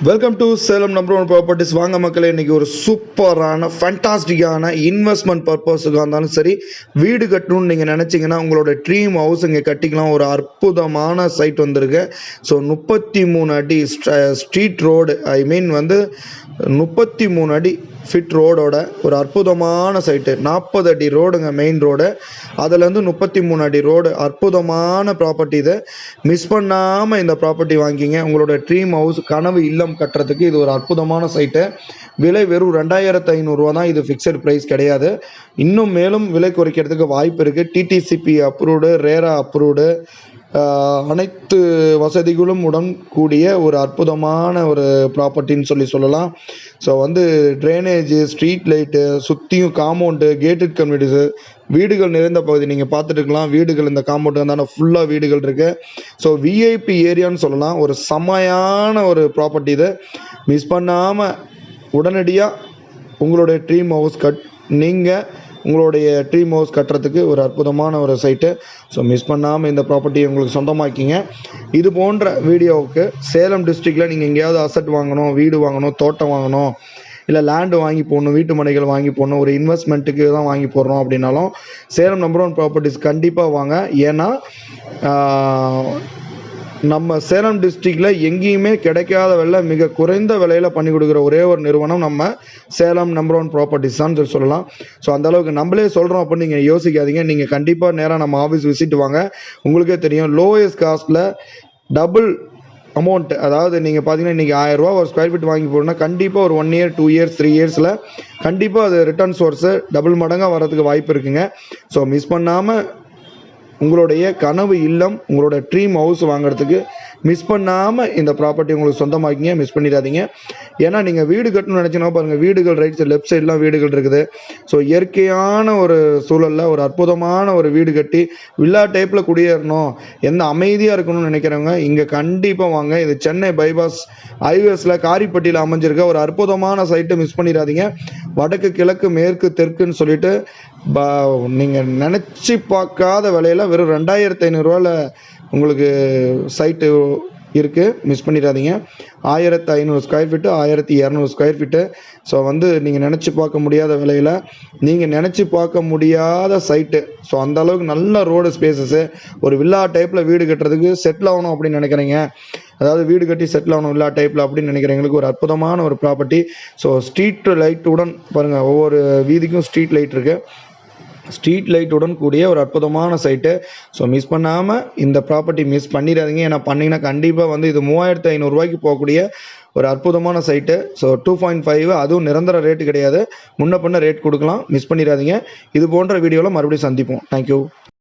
Welcome to Salem number one properties. வாங்க மக்களே, இன்னைக்கு ஒரு சூப்பரான ஃபேண்டாஸ்டிக்கான இன்வெஸ்ட்மெண்ட் பர்பஸுக்காக இருந்தாலும் சரி, வீடு கட்டணும்னு நீங்கள் நினச்சிங்கன்னா உங்களோட ட்ரீம் ஹவுஸ் இங்கே கட்டிக்கலாம். ஒரு அற்புதமான சைட் வந்திருக்கு. ஸோ 33 அடி ஸ்ட்ரீட் ரோடு, ஐ மீன் 33 அடி ஃபிட் ரோடோட ஒரு அற்புதமான சைட்டு. 40 அடி ரோடுங்க மெயின் ரோடு, அதுலேருந்து 33 அடி ரோடு. அற்புதமான ப்ராப்பர்ட்டி இது. மிஸ் பண்ணாமல் இந்த ப்ராப்பர்ட்டி வாங்கிக்கிங்க. உங்களோட ட்ரீம் ஹவுஸ் கனவு இல்லம் கட்டுறதுக்கு இது ஒரு அற்புதமான சைட்டு. விலை வெறும் 2500 ரூபா தான். இது ஃபிக்ஸட் ப்ரைஸ் கிடையாது. இன்னும் மேலும் விலை குறைக்கிறதுக்கு வாய்ப்பு இருக்குது. டிடிசிபி அப்ரூவ்டு, ரேரா அப்ரூவ்டு, அனைத்து வசதிகளும் உடன் கூடிய ஒரு அற்புதமான ஒரு ப்ராப்பர்ட்டின்னு சொல்லலாம். ஸோ ட்ரைனேஜு, ஸ்ட்ரீட் லைட்டு, சுற்றியும் காம்பவுண்டு, கேட்டட் கம்யூனிட்டிஸு, வீடுகள் நிறைந்த பகுதி நீங்கள் பார்த்துட்டு இருக்கலாம். வீடுகள் இந்த காம்பவுண்டு வந்தால் ஃபுல்லாக வீடுகள் இருக்குது. ஸோ விஐபி ஏரியான்னு சொல்லலாம். ஒரு செமையான ஒரு ப்ராப்பர்ட்டி இது. மிஸ் பண்ணாமல் உடனடியாக உங்களுடைய ட்ரீம் ஹவுஸ் உங்களுடைய ட்ரீம் ஹவுஸ் கட்டுறதுக்கு ஒரு அற்புதமான ஒரு சைட்டு. ஸோ மிஸ் பண்ணாமல் இந்த ப்ராப்பர்ட்டியை உங்களுக்கு சொந்தமாக்கிங்க. இது போன்ற வீடியோவுக்கு சேலம் டிஸ்ட்ரிக்டில் நீங்கள் எங்கேயாவது அசட் வாங்கணும், வீடு வாங்கணும், தோட்டம் வாங்கணும், இல்லை லேண்டு வாங்கி போடணும், வீட்டு மனைகள் வாங்கி போடணும், ஒரு இன்வெஸ்ட்மெண்ட்டுக்கு தான் வாங்கி போடுறோம் அப்படின்னாலும் சேலம் நம்பர் ஒன் ப்ராப்பர்ட்டிஸ் கண்டிப்பாக வாங்க. ஏன்னா நம்ம சேலம் டிஸ்ட்ரிக்டில் எங்கேயுமே கிடைக்காத விலை, மிக குறைந்த விலையில் பண்ணி கொடுக்குற ஒரே ஒரு நிறுவனம் நம்ம சேலம் நம்பர் ஒன் ப்ராப்பர்ட்டிஸ் தான் சொல்லலாம். ஸோ அந்தளவுக்கு நம்மளே சொல்கிறோம் அப்படின்னு நீங்கள் யோசிக்காதீங்க. நீங்கள் கண்டிப்பாக நேராக நம்ம ஆஃபீஸ் விசிட் வாங்க. உங்களுக்கே தெரியும், லோயஸ்ட் காஸ்ட்டில் டபுள் அமௌண்ட். அதாவது நீங்கள் பார்த்தீங்கன்னா இன்றைக்கி 1000 ரூபா ஒரு ஸ்கொயர் ஃபீட் வாங்கி போடணும்னா கண்டிப்பாக ஒரு 1 இயர், 2 இயர்ஸ், 3 இயர்ஸில் கண்டிப்பாக அது ரிட்டர்ன் சோர்ஸு டபுள் மடங்காக வரதுக்கு வாய்ப்பு இருக்குங்க. ஸோ மிஸ் பண்ணாமல் உங்களுடைய கனவு இல்லம், உங்களோட ட்ரீம் ஹவுஸ் வாங்குறதுக்கு மிஸ் பண்ணாமல் இந்த ப்ராப்பர்ட்டி உங்களுக்கு சொந்தமாக்கிங்க. மிஸ் பண்ணிடாதீங்க. ஏன்னா நீங்கள் வீடு கட்டணும்னு நினச்சிங்கன்னா பாருங்கள், வீடுகள் ரைட் சைடு, லெஃப்ட் சைட்லாம் வீடுகள் இருக்குது. ஸோ இயற்கையான ஒரு சூழலில் ஒரு அற்புதமான ஒரு வீடு கட்டி வில்லா டைப்பில் குடியேறணும், எந்த அமைதியாக இருக்கணும்னு நினைக்கிறவங்க இங்கே கண்டிப்பாக வாங்க. இது சென்னை பைபாஸ் ஹைவேஸில் காரிப்பட்டியில் அமைஞ்சிருக்க ஒரு அற்புதமான சைட்டு. மிஸ் பண்ணிடாதீங்க. வடக்கு, கிழக்கு, மேற்கு, தெற்குன்னு சொல்லிட்டு நீங்கள் நினச்சி பார்க்காத விலையில் வெறும் 2500 ரூபாயில் உங்களுக்கு சைட்டு இருக்குது. மிஸ் பண்ணிடாதீங்க. 1500 square feet, 1200 square feet. So நீங்கள் நினச்சி பார்க்க முடியாத விலையில், நீங்கள் நினச்சி பார்க்க முடியாத சைட்டு. ஸோ அந்த அளவுக்கு நல்ல ரோடு ஸ்பேசஸ்ஸு. ஒரு வில்லா டைப்பில் வீடு கட்டுறதுக்கு செட்டில் ஆகணும் அப்படின்னு நினைக்கிறீங்க, அதாவது வீடு கட்டி செட்டில் ஆகணும் வில்லா டைப்பில் அப்படின்னு நினைக்கிறவங்களுக்கு ஒரு அற்புதமான ஒரு ப்ராப்பர்ட்டி. ஸோ ஸ்ட்ரீட் லைட்டுடன் பாருங்கள், ஒவ்வொரு வீதிக்கும் ஸ்ட்ரீட் லைட் இருக்குது. ஸ்ட்ரீட் லைட்டுடன் கூடிய ஒரு அற்புதமான சைட்டு. ஸோ மிஸ் பண்ணாமல் இந்த ப்ராப்பர்ட்டி மிஸ் பண்ணிடாதீங்க. ஏன்னா பண்ணிங்கன்னா கண்டிப்பாக இது 3500 ரூபாய்க்கு போகக்கூடிய ஒரு அற்புதமான சைட்டு. ஸோ 2.5, அதுவும் நிரந்தர ரேட்டு கிடையாது, முன்ன பின்ன ரேட் கொடுக்கலாம். மிஸ் பண்ணிடாதீங்க. இது போன்ற வீடியோவில் மறுபடியும் சந்திப்போம். தேங்க்யூ.